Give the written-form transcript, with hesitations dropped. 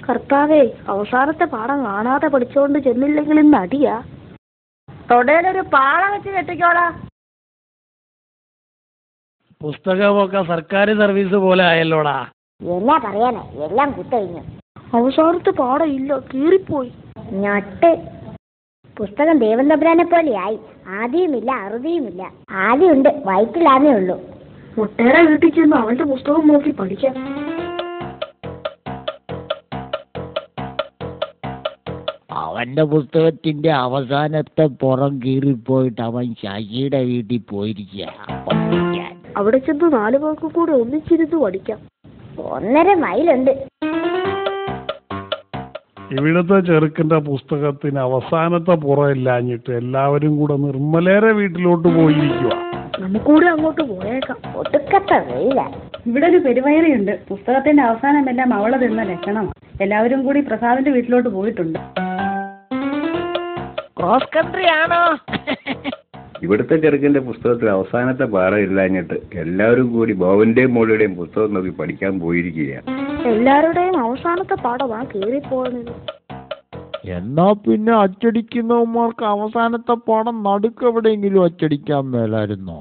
കർത്താവേ, അവസാനത്തെ പാഠം കാണാതെ പഠിച്ചുകൊണ്ട് ചെന്നില്ലെങ്കിൽ ഇന്ന് അടിയാ. തൊടയിലൊരു പാള വെച്ച് കെട്ടിക്കോളാ. പുസ്തകമൊക്കെ സർക്കാർ സർവീസ് പോലെ ആയല്ലോടാ. എന്നാ പറയാനാ, എല്ലാം കുത്തഴിഞ്ഞു. അവസാനത്തെ പാഠം ഇല്ല, കീറിപ്പോയി. ഞൊട്ട്. പുസ്തകം ദേവൻ തമ്പുരാനെ പോലെയായി. ആദിയുമില്ല അറുതിയുമില്ല. ആദിയുണ്ട്, വയറ്റിലാന്നേ ഉള്ളൂ. മുട്ടേടെ വീട്ടിൽ ചെന്ന് അവന്റെ പുസ്തകം നോക്കി പഠിക്കാം. അവന്റെ പുസ്തകത്തിന്റെ അവസാനത്തെ പുറം കീറിപ്പോയിട്ട് അവൻ ശശിയുടെ വീട്ടിൽ പോയിരിക്കുക. അവിടെ ചെന്ന് 4 പേർക്ക് കൂടെ ഒന്നിച്ചിരുന്ന് പഠിക്കാം. 1.5 മൈലുണ്ട്. ഇവിടുത്തെ ചെറുക്കന്റെ പുസ്തകത്തിന് അവസാനത്തെ പുറമില്ലാഞ്ഞിട്ട് എല്ലാവരും കൂടെ നിർമ്മലേരെ വീട്ടിലോട്ട് പോയിരിക്കുക. നമുക്കൂടെ അങ്ങോട്ട് പോയേക്കാം. ഒടുക്കത്തെ വെയില. ഇവിടെ ഒരു പെരുവയറയുണ്ട്. പുസ്തകത്തിന്റെ അവസാനമെല്ലാം അവളെ തിന്ന ലക്ഷണം. എല്ലാവരും കൂടി പ്രസാദിന്റെ വീട്ടിലോട്ട് പോയിട്ടുണ്ട്. ക്രോസ് കൺട്രി ആണോ? ഇവിടുത്തെ ചെറുക്കന്റെ പുസ്തകത്തിൽ അവസാനത്തെ പാഠം ഇല്ലാഞ്ഞിട്ട് എല്ലാവരും കൂടി ബോവന്റെയും മോളുടെയും പുസ്തകം നോക്കി പഠിക്കാൻ പോയിരിക്കുകയാണ്. എല്ലാവരുടെയും അവസാനത്തെ പാഠമാ കീറിപ്പോകുന്നത്. എന്നാ പിന്നെ അച്ചടിക്കുന്നവന്മാർക്ക് അവസാനത്തെ പാഠം നടുക്കെവിടെയെങ്കിലും അച്ചടിക്കാൻ മേലായിരുന്നോ?